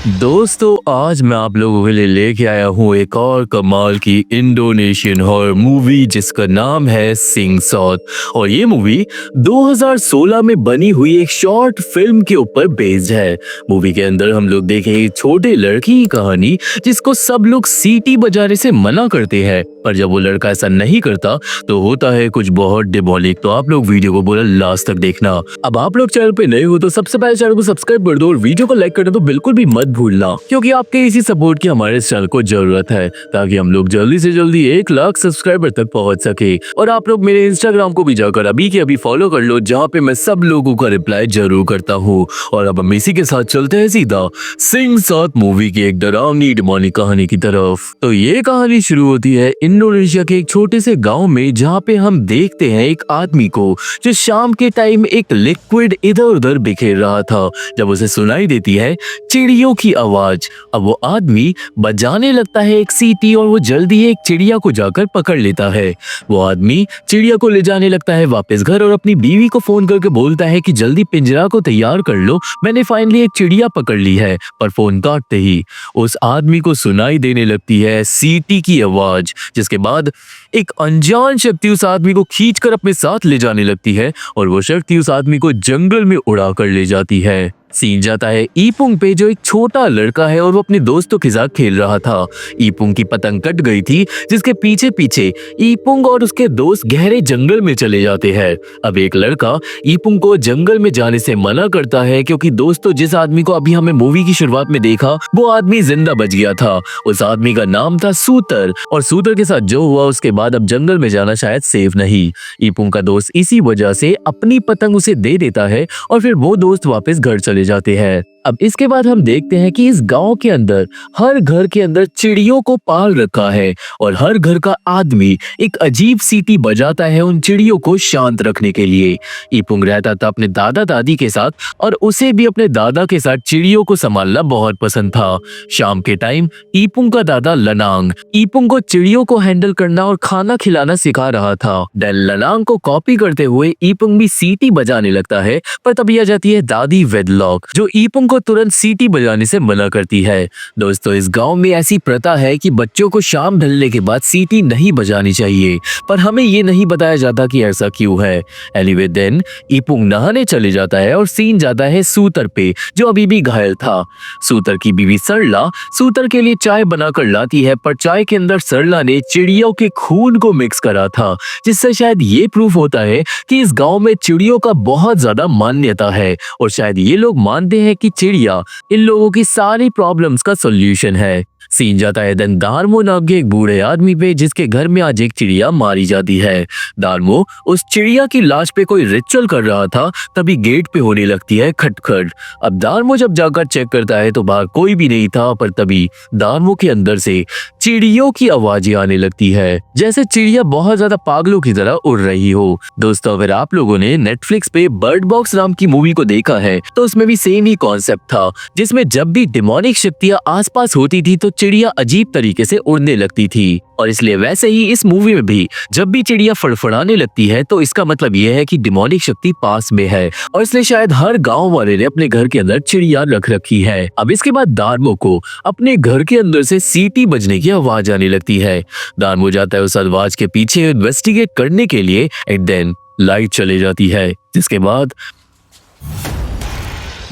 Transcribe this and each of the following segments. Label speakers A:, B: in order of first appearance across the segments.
A: दोस्तों आज मैं आप लोगों के लिए लेके आया हूँ एक और कमाल की इंडोनेशियन हॉरर मूवी जिसका नाम है सिंग सॉट। और ये मूवी 2016 में बनी हुई एक शॉर्ट फिल्म के ऊपर बेस्ड है। मूवी के अंदर हम लोग देखेंगे एक छोटे लड़की की कहानी जिसको सब लोग सीटी बजाने से मना करते हैं, पर जब वो लड़का ऐसा नहीं करता तो होता है कुछ बहुत डिमोलिक। तो आप लोग वीडियो को पूरा लास्ट तक देखना। अब आप लोग चैनल पे नए हो तो सबसे पहले चैनल को सब्सक्राइब कर दो और वीडियो को लाइक करना तो बिल्कुल भी मत भूलना, क्योंकि आपके इसी सपोर्ट की हमारे इस चैनल को जरूरत है ताकि हम लोग जल्दी से जल्दी 1 लाख सब्सक्राइबर तक पहुंच सके। और आप लोग मेरे इंस्टाग्राम को भी जाकर अभी के अभी फॉलो कर लो, जहाँ पे मैं सब लोगों का रिप्लाई जरूर करता हूँ। और अब हम इसी के साथ चलते हैं सीधा सिंग सॉट मूवी की एक डरावनी डिमोनिक कहानी की तरफ। तो ये कहानी शुरू होती है इंडोनेशिया के एक छोटे से गांव में, जहाँ पे हम देखते हैं एक आदमी को जो शाम के टाइम एक लिक्विड इधर उधर बिखेर रहा था। जब उसे सुनाई देती है चिड़ियों की आवाज, अब वो आदमी बजाने लगता है एक सीटी और वो जल्दी एक चिड़िया को जाकर पकड़ लेता है। वो आदमी चिड़िया को ले जाने लगता है वापस घर और अपनी बीवी को फोन करके बोलता है कि जल्दी पिंजरा को तैयार कर लो, मैंने फाइनली एक चिड़िया पकड़ ली है। पर फोन काटते ही उस आदमी को सुनाई देने लगती है सीटी की आवाज, जिसके बाद एक अनजान शक्ति उस आदमी को खींचकर अपने साथ ले जाने लगती है और वो शक्ति उस आदमी को जंगल में उड़ा कर ले जाती है। सीन जाता है ईपुंग पे, जो एक छोटा लड़का है और वो अपने दोस्तों के साथ खेल रहा था। ईपुंग की पतंग कट गई थी, जिसके पीछे पीछे ईपुंग और उसके दोस्त गहरे जंगल में चले जाते हैं। अब एक लड़का ईपुंग को जंगल में जाने से मना करता है, क्योंकि दोस्तों जिस आदमी को अभी हमें मूवी की शुरुआत में देखा वो आदमी जिंदा बच गया था। उस आदमी का नाम था सूतर, और सूतर के साथ जो हुआ उसके बाद अब जंगल में जाना शायद सेफ नहीं। ईपुंग का दोस्त इसी वजह से अपनी पतंग उसे दे देता है और फिर वो दोस्त वापस घर चले जाते हैं। अब इसके बाद हम देखते हैं कि इस गांव के अंदर हर घर के अंदर चिड़ियों को पाल रखा है और हर घर का आदमी एक अजीब सीटी बजाता है उन चिड़ियों को शांत रखने के लिए। ईपुंग रहता था अपने दादा दादी के साथ और उसे भी अपने दादा के साथ चिड़ियों को संभालना बहुत पसंद था। शाम के टाइम ईपुंग का दादा लनांग ईपुंग को चिड़ियों को हैंडल करना और खाना खिलाना सिखा रहा था। देन लनांग को कॉपी करते हुए ईपुंग भी सीटी बजाने लगता है, पर तभी आ जाती है दादी वेडलॉक, जो ईपुंग को तुरंत सीटी बजाने से मना करती है। दोस्तों इस गांव में ऐसी प्रथा है कि बच्चों को शाम ढलने के बाद सीटी नहीं बजानी चाहिए, पर हमें ये नहीं बताया जाता कि ऐसा क्यों है। एनीवे देन ईपुंग नहाने चले जाता है और सीन जाता है सूतर पे, जो अभी भी घायल था। सूतर की बीवी सरला सूतर के लिए चाय बनाकर लाती है, पर चाय के अंदर सरला ने चिड़ियों के खून को मिक्स करा था, जिससे शायद ये प्रूफ होता है कि इस गांव में चिड़ियों का बहुत ज्यादा मान्यता है और शायद ये लोग मानते हैं कि चिड़िया इन लोगों की सारी प्रॉब्लम्स का सॉल्यूशन है। सीन जाता है देन दारमो नाम के एक बूढ़े आदमी पे, जिसके घर में आज एक चिड़िया मारी जाती है। दारमो उस चिड़िया की लाश पे कोई रिचुअल कर रहा था, तभी गेट पे होने लगती है खटखट। अब दारमो जब जाकर चेक करता है तो बाहर कोई भी नहीं था, पर तभी दारमो के अंदर से चिड़ियों की आवाजें आने लगती है, जैसे चिड़िया बहुत ज्यादा पागलों की तरह उड़ रही हो। दोस्तों अगर आप लोगों ने नेटफ्लिक्स पे बर्ड बॉक्स नाम की मूवी को देखा है तो उसमें भी सेम ही कॉन्सेप्ट था, जिसमें जब भी डिमोनिक शक्तियां आसपास होती थी तो चिड़िया अजीब तरीके से उड़ने लगती थी। और इसलिए वैसे ही इस मूवी में भी जब भी चिड़िया फड़फड़ाने लगती है तो इसका मतलब यह है कि डिमोनिक शक्ति पास में है, और इसलिए शायद हर गांव वाले ने अपने घर के अंदर चिड़िया रख रखी है। अब इसके बाद दारमो को अपने घर के अंदर से सीटी बजने की आवाज आने लगती है। दारमो जाता है उस आवाज के पीछे इन्वेस्टिगेट करने के लिए, एंड देन लाइट चले जाती है, जिसके बाद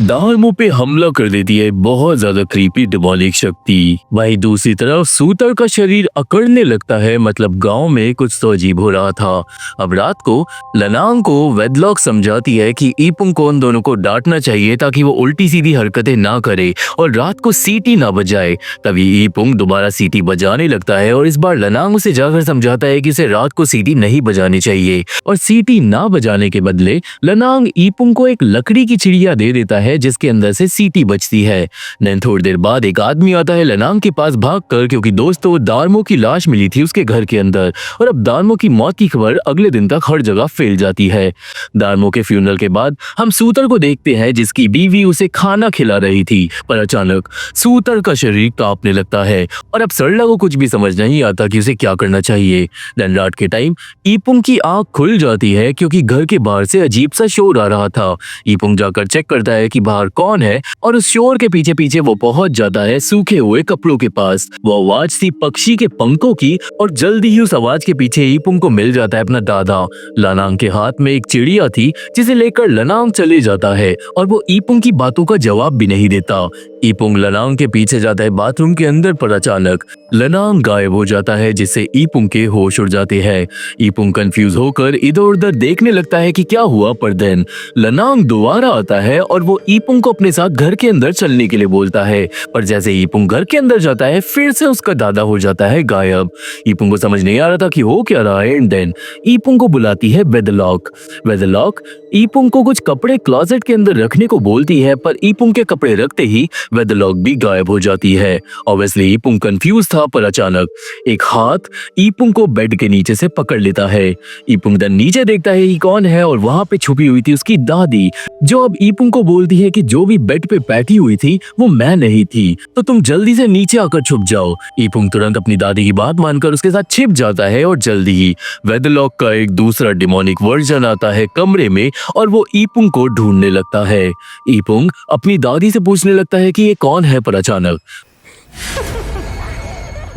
A: दारमो पे हमला कर देती है बहुत ज्यादा क्रीपी डिमोनिक शक्ति। वहीं दूसरी तरफ सूतर का शरीर अकड़ने लगता है, मतलब गांव में कुछ तो अजीब हो रहा था। अब रात को लनांग को वेडलॉक समझाती है कि ईपुंग को उन दोनों को डांटना चाहिए ताकि वो उल्टी सीधी हरकतें ना करे और रात को सीटी ना बजाए। तभी ईपुंग दोबारा सीटी बजाने लगता है और इस बार लनांग उसे जाकर समझाता है कि उसे रात को सीटी नहीं बजानी चाहिए, और सीटी ना बजाने के बदले लनांग ईपुंग को एक लकड़ी की चिड़िया दे देता है जिसके अंदर से सीटी बजती है। देन थोड़ी देर बाद एक आदमी आता है लनांग के पास भागकर, क्योंकि दोस्तों दारमो की लाश मिली थी उसके घर के अंदर, और अब दारमो की मौत की खबर अगले दिन तक हर जगह फैल जाती है। दारमो के फ्यूनरल के बाद हम सूतर को देखते हैं, जिसकी बीवी उसे खाना खिला रही थी, पर अचानक सूतर का शरीर कांपने लगता है और अब सरला को कुछ भी समझ नहीं आता कि उसे क्या करना चाहिए। देन रात के टाइम ईपुंग की आंख खुल जाती है, क्योंकि घर के बाहर से अजीब सा शोर आ रहा था। ईपुंग जाकर चेक करता है कि कि बाहर कौन है, और उस शोर के पीछे पीछे वो पहुंच जाता है सूखे हुए कपड़ों के पास। वो आवाज थी पक्षी के पंखों की, और जल्दी ही उस आवाज के पीछे ईपुंग को मिल जाता है अपना दादा। लनांग के हाथ में एक चिड़िया थी जिसे लेकर लनांग चले जाता है, और वो ईपुंग की बातों का जवाब भी नहीं देता। ईपुंग लनांग के पीछे जाता है बाथरूम के अंदर, पर अचानक लनांग गायब हो जाता है, जिससे ईपुंग के होश उड़ जाते हैं। ईपुंग कंफ्यूज होकर इधर उधर देखने लगता है कि क्या हुआ, पर देन लनांग दोबारा आता है और वो ईपुंग को अपने साथ घर के अंदर चलने के लिए बोलता है। पर जैसे ईपुंग घर के अंदर जाता है, फिर से उसका दादा हो जाता है गायब। ईपुंग को समझ नहीं आ रहा था कि हो क्या रहा है। एंड देन ईपुंग को बुलाती है वेदलॉक। वेदलॉक ईपुंग को कुछ कपड़े क्लोजेट के अंदर रखने को बोलती है, पर ईपुंग के कपड़े रखते ही वेदलॉक भी गायब हो जाती है। ऑब्वियसली ईपुंग कंफ्यूज था, पर अचानक एक हाथ ईपुंग को बेड के नीचे से पकड़ लेता है। ईपुंग देन नीचे देखता है कि कौन है, और वहां पे छुपी हुई थी उसकी दादी, जो अब ईपुंग को बोलती है कि जो भी बेड पे बैठी हुई थी वो मैं नहीं थी, तो तुम जल्दी से नीचे आकर छुप जाओ। ईपुंग तुरंत अपनी दादी की बात मानकर उसके साथ छिप जाता है, और जल्दी ही वेदलॉक का एक दूसरा डिमोनिक वर्जन आता है कमरे में, और वो ईपुंग को ढूंढने लगता है। ईपुंग अपनी दादी से पूछने लगता है कि ये कौन है, पर अचानक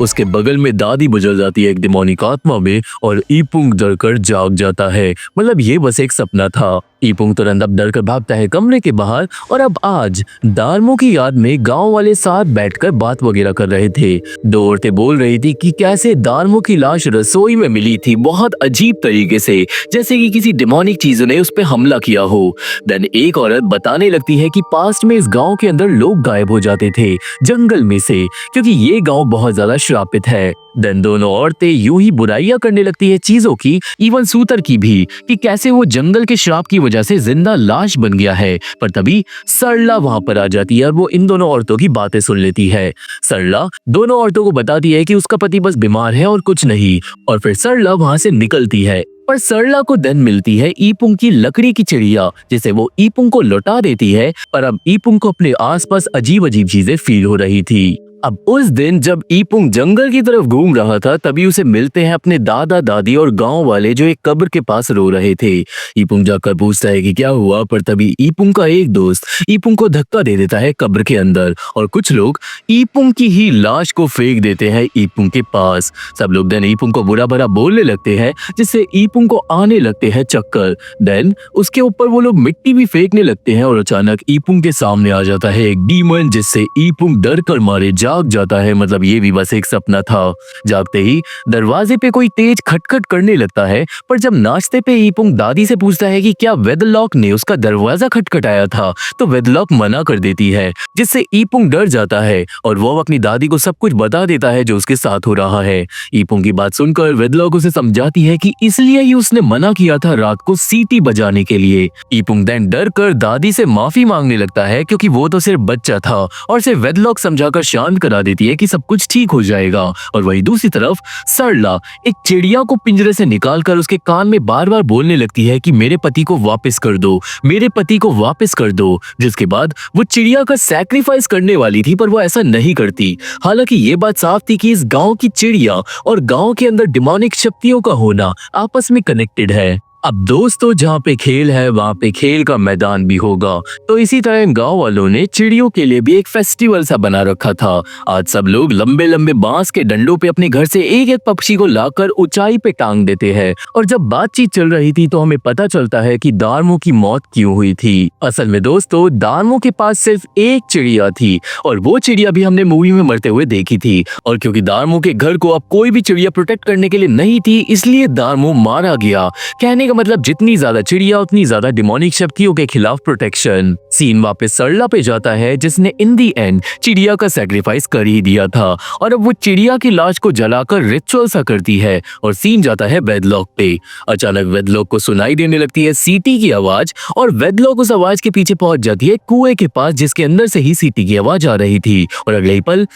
A: उसके बगल में दादी बदल जाती है एक डिमोनिक आत्मा में, और ईपुंग डरकर जाग जाता है। मतलब ये बस एक सपना था। ईपुंग तुरंत अब डरकर भागता है कमरे के बाहर, और अब आज दारमो की याद में गांव वाले साथ बैठकर बात वगैरह कर रहे थे। दो औरतें बोल रही थी कि कैसे दारमो की लाश रसोई में मिली थी, बहुत अजीब तरीके से, जैसे कि किसी डिमोनिक चीजों ने उस पर हमला किया हो। देन एक औरत बताने लगती है कि पास्ट में इस गांव के अंदर लोग गायब हो जाते थे जंगल में से, क्योंकि ये गांव बहुत ज्यादा श्रापित है। देन दोनों औरतें यूं ही बुराइयां करने लगती है चीजों की, इवन सूतर की भी, कि कैसे वो जंगल के श्राप की वजह से जिंदा लाश बन गया है। पर तभी सरला वहां पर आ जाती है, और वो इन दोनों औरतों की बातें सुन लेती है। सरला दोनों औरतों को बताती है कि उसका पति बस बीमार है और कुछ नहीं, और फिर सरला वहां से निकलती है। पर सरला को देन मिलती है ईपुंग की लकड़ी की चिड़िया, जिसे वो ईपुंग को लौटा देती है। पर अब ईपुंग को अपने आसपास अजीब अजीब चीजें फील हो रही थी। अब उस दिन जब ईपुंग जंगल की तरफ घूम रहा था, तभी उसे मिलते हैं अपने दादा दादी और गांव वाले, जो एक कब्र के पास रो रहे थे। ईपुंग जाकर पूछता है कि क्या हुआ, पर तभी ईपुंग का एक दोस्त ईपुंग को धक्का दे देता है कब्र के अंदर, और कुछ लोग ईपुंग की ही लाश को फेंक देते हैं ईपुंग के पास। सब लोग देन ईपुंग को बुरा भला बोलने लगते हैं, जिससे ईपुंग को आने लगते हैं चक्कर। देन उसके ऊपर वो लोग मिट्टी भी फेंकने लगते हैं, और अचानक ईपुंग के सामने आ जाता है एक डीमन, जिससे ईपुंग डर कर मारे जाग जाता है। मतलब ये भी बस एक सपना था। जागते ही दरवाजे पे कोई तेज खटखट करने लगता है, पर जब नाश्ते पे ईपुंग दादी से पूछता है कि क्या वेदलॉक ने उसका दरवाजा खटखटाया था, तो वेदलॉक मना कर देती है, जिससे ईपुंग डर जाता है, और वो अपनी दादी को सब कुछ बता देता है जो उसके साथ हो रहा है। ईपुंग की बात सुनकर वेदलॉक उसे समझाती है कि इसलिए ही उसने मना किया था रात को सीटी बजाने के लिए। ईपुंग देन डर कर दादी से माफी मांगने लगता है, क्योंकि वो तो सिर्फ बच्चा था, और सिर्फ वेदलॉक समझाकर शांत करा देती है कि सब कुछ ठीक हो जाएगा। और वहीं दूसरी तरफ सरला एक चिड़िया को पिंजरे से निकालकर उसके कान में बार बार बोलने लगती है कि मेरे पति को वापस कर दो, मेरे पति को वापस कर दो। जिसके बाद वो चिड़िया का सैक्रिफाइस करने वाली थी, पर वो ऐसा नहीं करती। हालांकि ये बात साफ थी कि इस गांव की चिड़िया और गांव के अंदर डिमोनिक शक्तियों का होना आपस में कनेक्टेड है। अब दोस्तों, जहाँ पे खेल है वहाँ पे खेल का मैदान भी होगा, तो इसी तरह गांव वालों ने चिड़ियों के लिए भी एक फेस्टिवल सा बना रखा था। आज सब लोग लंबे लंबे बांस के डंडों पे अपने घर से एक एक पक्षी को लाकर ऊंचाई पे टांग देते हैं। और जब बातचीत चल रही थी तो हमें पता चलता है कि दारमो की मौत क्यों हुई थी। असल में दोस्तों, दारमो के पास सिर्फ एक चिड़िया थी, और वो चिड़िया भी हमने मूवी में मरते हुए देखी थी। और क्योंकि दारमो के घर को अब कोई भी चिड़िया प्रोटेक्ट करने के लिए नहीं थी, इसलिए दारमो मारा गया। कहने मतलब जितनी ज्यादा चिड़िया उतनी ज्यादा डिमोनिक शक्तियों के खिलाफ प्रोटेक्शन। सीन वापस सरला पे जाता है, जिसने इन दी एंड चिड़िया का सैक्रिफाइस कर ही दिया था, और अब वो चिड़िया की लाश को जलाकर रिचुअल सा करती है। और सीन जाता है वेदलॉक पे। अचानक वेदलॉक को सुनाई देने लगती है सीटी की आवाज, और वेदलॉक उस आवाज के पीछे पहुंच जाती है कुएं के पास, जिसके अंदर से ही सीटी की आवाज आ रही थी। और अगले ही पल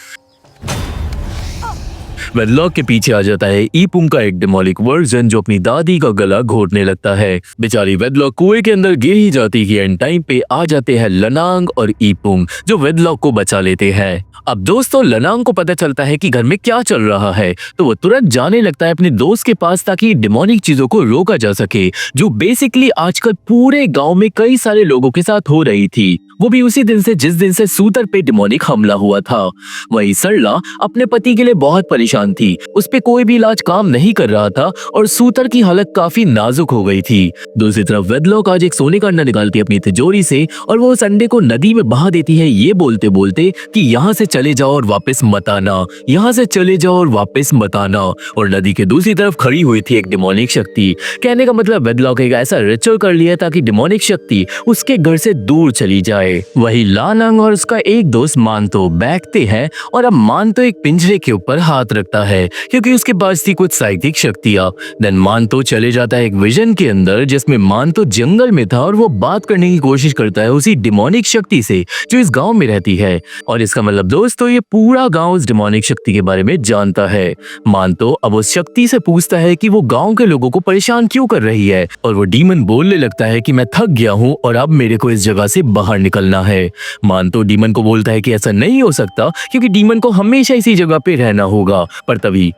A: वेदलॉक के पीछे आ जाता है ईपुंग का एक डिमोनिक वर्जन, जो अपनी दादी का गला घोटने लगता है। बेचारी वेदलॉक कुएं के अंदर गिर ही जाती है। एंड टाइम पे आ जाते हैं लनांग और ईपुंग, जो वेदलॉक को बचा लेते हैं। अब दोस्तों, लनांग को पता चलता है कि घर में क्या चल रहा है, तो वो तुरंत जाने लगता है अपने दोस्त के पास, ताकि डिमोनिक चीजों को रोका जा सके, जो बेसिकली आजकल पूरे गांव में कई सारे लोगों के साथ हो रही थी। वो भी उसी दिन से जिस दिन से सूतर पे डिमोनिक हमला हुआ था। वही सरला अपने पति के लिए बहुत परेशान थी, उस पे कोई भी इलाज काम नहीं कर रहा था और सूतर की हालत काफी नाजुक हो गई थी। दूसरी तरफ वेदलॉक आज एक सोने का अंडा निकालती है अपनी तिजोरी से और वो उस अंडे को नदी में बहा देती है, ये बोलते बोलते कि यहाँ से चले जाओ और वापस मत आना, यहाँ से चले जाओ और वापस मत आना। और नदी के दूसरी तरफ खड़ी हुई थी एक डिमोनिक शक्ति। कहने का मतलब वेदलॉक एक ऐसा रिचुअल कर लिया ताकि डिमोनिक शक्ति उसके घर से दूर चली जाए। वही लानंग और उसका एक दोस्त मानतो बैठते हैं और अब मानतो एक पिंजरे के ऊपर हाथ रखता है क्योंकि उसके पास थी कुछ साइकिक शक्तियां। देन मानतो चले जाता है एक विजन के अंदर जिसमें मानतो जंगल में था और वो बात करने की कोशिश करता है उसी डिमोनिक शक्ति से जो इस गांव में रहती है। और इसका मतलब दोस्तों ये पूरा गांव उस डिमोनिक शक्ति के बारे में जानता है। मानतो अब उस शक्ति से पूछता है कि वो गांव के लोगों को परेशान क्यों कर रही है और वो डीमन बोलने लगता है कि मैं थक गया हूँ और अब मेरे को इस जगह से बाहर निकलना है। मानतो डीमन को बोलता है कि ऐसा नहीं हो सकता क्योंकि डीमन को हमेशा इसी जगह पे रहना होगा। पर तभी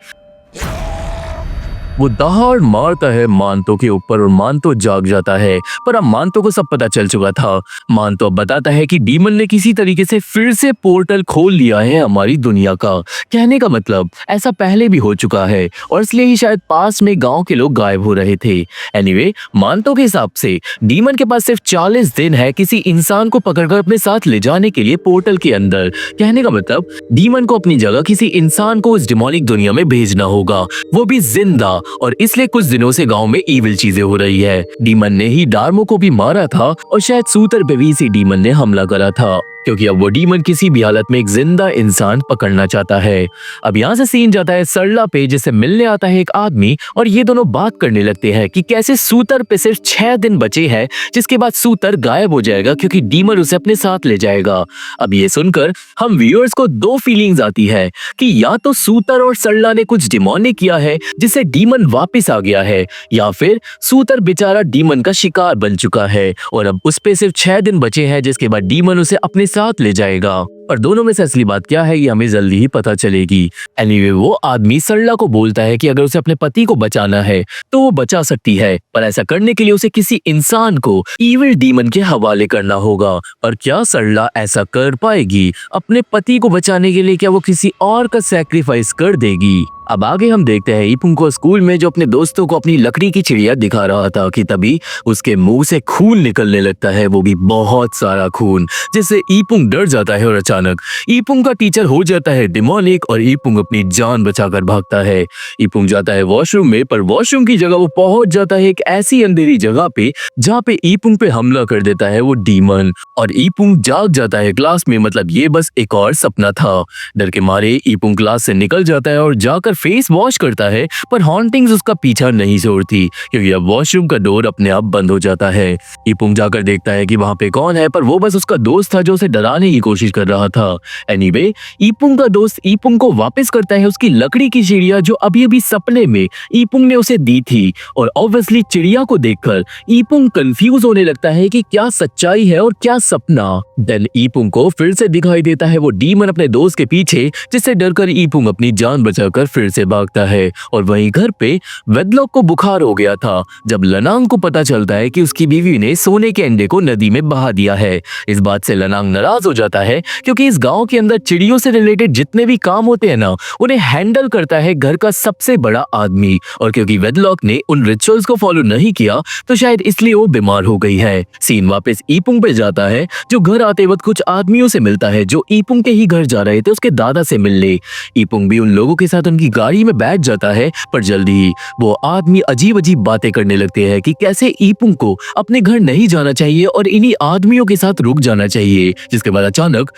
A: वो दहाड़ मारता है मानतो के ऊपर और मानतो जाग जाता है। पर अब मानतो को सब पता चल चुका था। मानतो अब बताता है कि डीमन ने किसी तरीके से फिर से पोर्टल खोल लिया है हमारी दुनिया का। कहने का मतलब ऐसा पहले भी हो चुका है और इसलिए ही शायद पास में गांव के लोग गायब हो रहे थे। एनीवे मानतो के हिसाब से डीमन के पास सिर्फ 40 दिन है किसी इंसान को पकड़कर अपने साथ ले जाने के लिए पोर्टल के अंदर। कहने का मतलब डीमन को अपनी जगह किसी इंसान को उस डिमोनिक दुनिया में भेजना होगा, वो भी जिंदा। और इसलिए कुछ दिनों से गांव में इविल चीजें हो रही है। डीमन ने ही डार्मो को भी मारा था और शायद सूतर पे भी इसी डीमन ने हमला करा था क्योंकि अब वो डीमन किसी भी हालत में एक जिंदा इंसान पकड़ना चाहता है। अब यहाँ से सीन जाता है सरला पे जिससे मिलने आता है एक आदमी और ये दोनों बात करने लगते हैं कि कैसे सूतर पे सिर्फ 6 दिन बचे हैं जिसके बाद सूतर गायब हो जाएगा क्योंकि डीमन उसे अपने साथ ले जाएगा। अब ये सुनकर हम व्यूअर्स को दो फीलिंग्स आती है कि या तो सूतर और सरला ने कुछ डिमोनिक किया है जिससे डीमन वापिस आ गया है या फिर सूतर बेचारा डीमन का शिकार बन चुका है और अब उस पे सिर्फ 6 दिन बचे हैं जिसके बाद डीमन उसे अपने साथ ले जाएगा। और दोनों में से असली बात क्या है ये हमें जल्दी ही पता चलेगी। एनीवे वो आदमी सरला को बोलता है कि अगर उसे अपने पति को बचाना है तो वो बचा सकती है, पर ऐसा करने के लिए उसे किसी इंसान को इविल डीमन के हवाले करना होगा। और क्या सरला ऐसा कर पाएगी? अपने पति को बचाने के लिए क्या वो किसी और का सैक्रिफाइस कर देगी? अब आगे हम देखते हैं ईपुंग को स्कूल में जो अपने दोस्तों को अपनी लकड़ी की चिड़िया दिखा रहा था कि तभी उसके मुंह से खून निकलने लगता है, वो भी बहुत सारा खून, जिससे ईपुंग डर जाता है और अचानक ईपुंग का टीचर हो जाता है डिमोनिक और ईपुंग अपनी जान बचाकर भागता है। ईपुंग जाता है वॉशरूम में, पर वॉशरूम की जगह वो पहुंच जाता है एक ऐसी अंधेरी जगह पे जहाँ पे ईपुंग पे हमला कर देता है वो डीमन और ईपुंग जाग जाता है क्लास में। मतलब ये बस एक और सपना था। डर के मारे ईपुंग क्लास से निकल जाता है और जाकर फेस वॉश करता है, पर हॉन्टिंग्स उसका पीछा नहीं छोड़ती क्योंकि अब वॉशरूम का डोर अपने आप बंद हो जाता है। ईपुंग जाकर देखता है कि वहां पे कौन है, पर वो बस उसका दोस्त था जो उसे डराने की कोशिश कर रहा था। एनीवे ईपुंग का दोस्त ईपुंग को वापस करता है उसकी लकड़ी की चिड़िया जो अभी अभी सपने में ईपुंग ने उसे दी थी और ऑब्वियसली चिड़िया को देखकर ईपुंग कंफ्यूज होने लगता है कि क्या सच्चाई है और क्या सपना। देन ईपुंग को फिर से दिखाई देता है वो डीमन अपने दोस्त के पीछे, जिससे डरकर ईपुंग अपनी जान बचाकर फिर से भागता है। और वहीं घर पे वेदलॉक को बुखार हो गया था जब लनांग को पता चलता है कि उसकी बीवी ने सोने के अंडे को नदी में बहा दिया है। इस बात से लनांग नाराज हो जाता है क्योंकि इस गांव के अंदर चिड़ियों से रिलेटेड जितने भी काम होते हैं ना, उन्हें हैंडल करता है घर का सबसे बड़ा आदमी। और क्योंकि वेदलॉक ने उन रिचुअल्स को फॉलो नहीं किया तो शायद इसलिए वो बीमार हो गई है। सीन वापस ईपुंग पे जाता है जो घर आते वक्त कुछ आदमियों से मिलता है जो ईपुंग के ही घर जा रहे थे उसके दादा से मिलने। ईपुंग भी उन लोगों के साथ उनकी गाड़ी में बैठ जाता है, पर जल्दी ही वो आदमी अजीब अजीब बातें करने लगते हैं कि कैसे ईपुंग को अपने घर नहीं जाना चाहिए और इन्हीं आदमियों के साथ रुक जाना चाहिए। जिसके बाद अचानक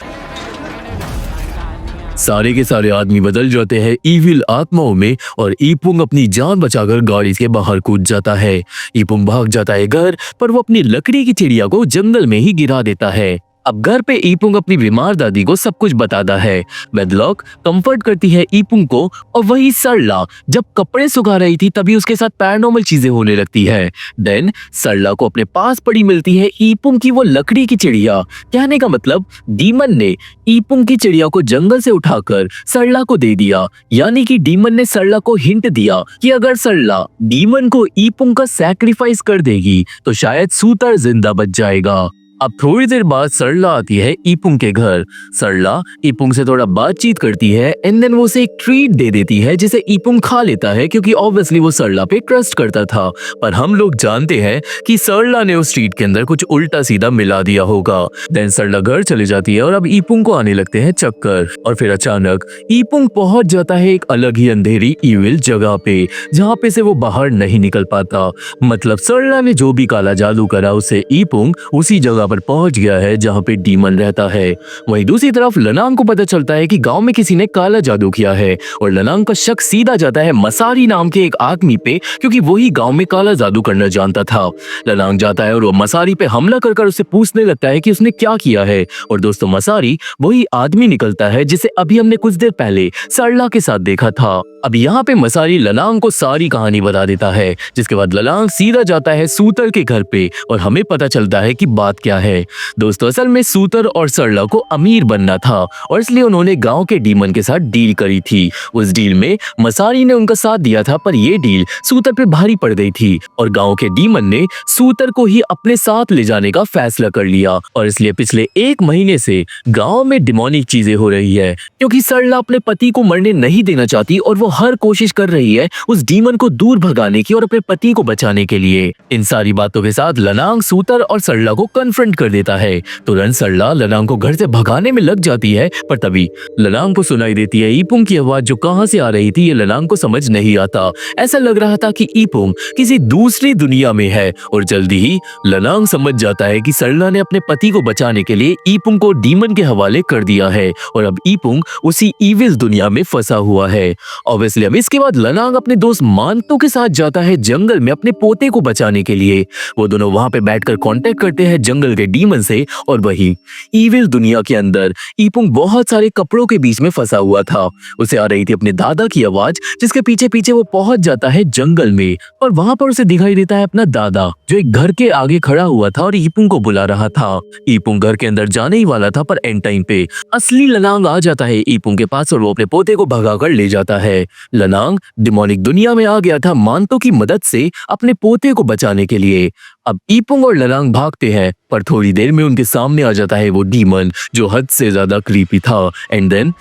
A: सारे के सारे आदमी बदल जाते हैं इविल आत्माओं में और ईपुंग अपनी जान बचाकर गाड़ी के बाहर कूद जाता है। ईपुंग भाग जाता है घर, पर वो अपनी लकड़ी की चिड़िया को जंगल में ही गिरा देता है। अब घर पे ईपुंग अपनी बीमार दादी को सब कुछ बताता है। वेदलॉक कंफर्ट करती है ईपुंग को और वही सरला जब कपड़े सुखा रही थी तभी उसके साथ पैरानॉर्मल चीजें होने लगती है। देन सरला को अपने पास पड़ी मिलती है ईपुंग की वो लकड़ी की चिड़िया। कहने का मतलब डीमन ने ईपुंग की चिड़िया को जंगल से उठाकर सरला को दे दिया, यानी कि डीमन ने सरला को हिंट दिया कि अगर सरला डीमन को ईपुंग का सैक्रिफाइस कर देगी तो शायद सूतर जिंदा बच जाएगा। अब थोड़ी देर बाद सरला आती है ईपुंग के घर। सरला ईपुंग से थोड़ा बातचीत करती है एंड देन वो उसे एक ट्रीट दे देती है जिसे ईपुंग खा लेता है क्योंकि ऑब्वियसली वो सरला पे ट्रस्ट करता था। पर हम लोग जानते हैं कि सरला ने उस ट्रीट के अंदर कुछ उल्टा सीधा मिला दिया होगा। देन सरला घर चली जाती है और अब ईपुंग को आने लगते हैं चक्कर और फिर अचानक ईपुंग पहुंच जाता है एक अलग ही अंधेरी इविल जगह पे जहाँ पे से वो बाहर नहीं निकल पाता। मतलब सरला ने जो भी काला जादू करा उसे ईपुंग उसी जगह पर पहुंच गया है जहाँ पे डीमन रहता है। वहीं दूसरी तरफ लनांग को पता चलता है कि गांव में किसी ने काला जादू किया है और लनांग का शक सीधा जाता है मसारी नाम के एक आदमी पे क्योंकि वही गांव में काला जादू करना जानता था। लनांग जाता है और वो मसारी पे हमला कर उससे पूछने लगता है कि उसने क्या किया है और दोस्तों मसारी वही आदमी निकलता है जिसे अभी हमने कुछ देर पहले सरला के साथ देखा था। अब यहाँ पे मसारी लनांग को सारी कहानी बता देता है जिसके बाद लनांग सीधा जाता है सूतर के घर पे और हमें पता चलता है कि बात क्या है। दोस्तों असल में सूतर और सरला को अमीर बनना था और इसलिए उन्होंने गांव के डीमन के साथ डील करी थी। उस डील में मसारी ने उनका साथ दिया था पर ये डील सूतर पे भारी पड़ गई थी और गांव के डीमन ने सूतर को ही अपने साथ ले जाने का फैसला कर लिया और इसलिए पिछले 1 महीने से गांव में डिमोनिक चीजें हो रही है क्योंकि सरला अपने पति को मरने नहीं देना चाहती और वो हर कोशिश कर रही है उस डीमन को दूर भगाने की और अपने पति को बचाने के लिए। इन सारी बातों के साथ लनांग सूतर और सरला को कन्फ्रंट कर देता है। तुरंत सरला लनांग को घर से भगाने में लग जाती है पर तभी लनांग को सुनाई देती है ईपुंग की आवाज जो कहां से आ रही थी ये लनांग को समझ नहीं आता। ऐसा लग रहा था कि ईपुंग किसी दूसरी दुनिया में है और जल्दी ही लनांग समझ जाता है कि सरला ने अपने पति को बचाने के लिए ईपुंग को डीमन के हवाले कर दिया है और अब ईपुंग उसी इविल दुनिया में फंसा हुआ है। ऑब्वियसली अब इसके बाद लनांग अपने दोस्त मानतो के साथ जाता है जंगल में अपने पोते को बचाने के लिए। वो दोनों वहां पे बैठकर कांटेक्ट करते हैं जंगल के डीमन से और वही इविल दुनिया के अंदर ईपुंग बहुत सारे कपड़ों के बीच में फंसा हुआ था। उसे आ रही थी अपने दादा की आवाज जिसके पीछे पीछे वो पहुंच जाता है जंगल में और वहां पर उसे दिखाई देता है अपना दादा जो एक घर के आगे खड़ा हुआ था और ईपुंग को बुला रहा था। ईपुंग घर के अंदर जाने ही वाला था पर एंड टाइम पे असली लनांग आ जाता है ईपुंग के पास और वो अपने पोते को भगाकर ले जाता है। लनांग डिमोनिक दुनिया में आ गया था मानतो की मदद से अपने पोते को बचाने के लिए। अब ईपुंग और लनांग भागते हैं पर थोड़ी देर में उनके सामने आ जाता है वो डीमन जो हद से ज्यादा क्रीपी था एंड देन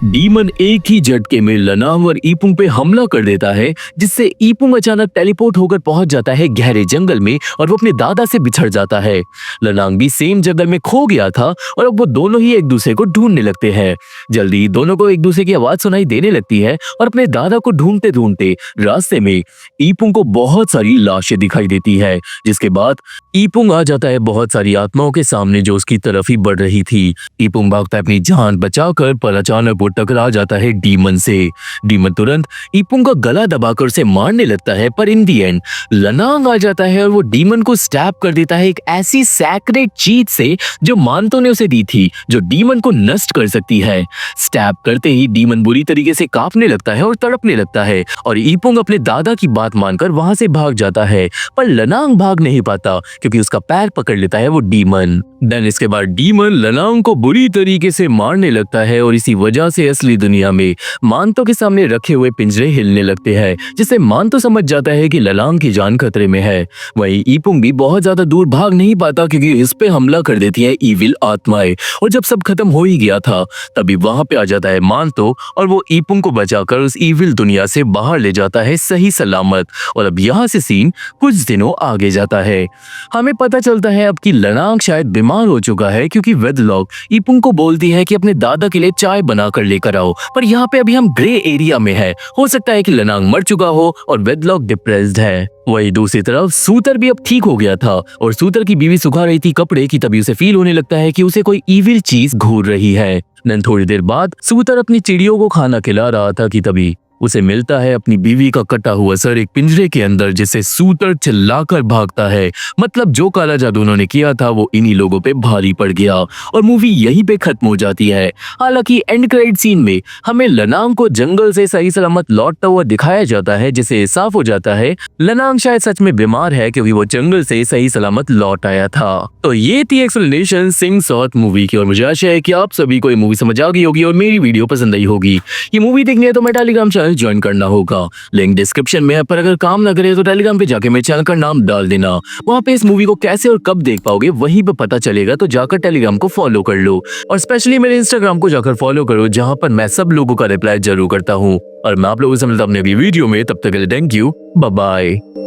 A: डीमन एक ही झटके में लनांग और ईपुंग पे हमला कर देता है जिससे ईपुंग अचानक टेलीपोर्ट होकर पहुंच जाता है गहरे जंगल में और वो अपने दादा से बिछड़ जाता है। लनांग भी सेम जंगल में खो गया था और अब वो दोनों ही एक दूसरे को ढूंढने लगते हैं। जल्दी दोनों को एक दूसरे की आवाज सुनाई देने लगती है और अपने दादा को ढूंढते ढूंढते रास्ते में ईपुंग को बहुत सारी लाशें दिखाई देती है जिसके बाद ईपुंग आ जाता है बहुत सारी आत्माओं के सामने जो उसकी तरफ ही बढ़ रही थी। ईपुंग भागता है अपनी जान बचाकर पर अचानक वो टकरा जाता है डीमन से। डीमन तुरंत ईपुंग का गला दबाकर उसे मारने लगता है पर इन दी एंड लनांग आ जाता है और वो डीमन को स्टैब कर देता है एक ऐसी सैक्रेड चीज से जो मानतो ने उसे दी थी जो डीमन को नष्ट कर सकती है। स्टैब करते ही डीमन बुरी तरीके से कांपने लगता है और तड़पने लगता है और ईपुंग अपने दादा की बात मानकर वहां से भाग जाता है पर लनांग भाग नहीं पाता क्योंकि उसका पैर पकड़ लेता है वो डीमन। देन इसके बाद डीमन लनांग को बुरी तरीके से मारने लगता है और इसी वजह से असली दुनिया में मानतो के सामने रखे हुए पिंजरे हिलने लगते हैं जिससे मानतो समझ जाता है कि लनांग की जान खतरे में है। वहीं ईपुंग भी बहुत ज्यादा दूर भाग नहीं पाता क्योंकि इस पे हमला कर देती है इविल आत्माएं और जब सब खत्म हो ही गया था तभी वहां पे आ जाता है मानतो और वो ईपुंग को बचाकर उस इविल दुनिया से बाहर ले जाता है सही सलामत। और अब यहाँ से सीन कुछ दिनों आगे जाता है। हमें पता चलता है अब कि लनांग शायद बीमार हो चुका है क्योंकि वेदलॉक ईपुंग को बोलती है कि अपने दादा के लिए चाय बनाकर लेकर आओ पर यहाँ पे अभी हम ग्रे एरिया में है। हो सकता है कि लनांग मर चुका हो और वेदलॉक डिप्रेस्ड है। वही दूसरी तरफ सूतर भी अब ठीक हो गया था और सूतर की बीवी सुखा रही थी कपड़े की तभी उसे फील होने लगता है कि उसे कोई इविल चीज घूर रही है। देन थोड़ी देर बाद सूतर अपनी चिड़ियों को खाना खिला रहा था कि तभी उसे मिलता है अपनी बीवी का कटा हुआ सर एक पिंजरे के अंदर जिससे सूतर चिल्लाकर भागता है। मतलब जो काला जादू उन्होंने किया था वो इन्हीं लोगों पे भारी पड़ गया और मूवी यहीं पे खत्म हो जाती है। हालांकि एंड क्रेडिट सीन में हमें लनांग को जंगल से सही सलामत लौटता हुआ दिखाया जाता है जिससे साफ हो जाता है लनांग शायद सच में बीमार है क्योंकि वो जंगल से सही सलामत लौट आया था। तो ये थी एक्सप्लेनेशन सिंग सॉट मूवी की और मुझे आशा है कि आप सभी को ये मूवी समझ आ गई होगी और मेरी वीडियो पसंद आई होगी। ये मूवी देखनी है तो मैं टेलीग्राम चैनल चैनल ज्वाइन करना होगा। लिंक डिस्क्रिप्शन में है, पर अगर काम ना करे तो टेलीग्राम पे जाके मेरे चैनल का नाम डाल देना। वहाँ पे इस मूवी को कैसे और कब देख पाओगे वहीं पे पता चलेगा, तो जाकर टेलीग्राम को फॉलो कर लो और स्पेशली मेरे इंस्टाग्राम को जाकर फॉलो करो, जहाँ पर मैं सब लोगों का रिप्लाई जरूर करता हूँ। और मैं आप लोगों से मिलता हूं अपने अगली वीडियो में, तब तक के लिए थैंक यू, बाय बाय।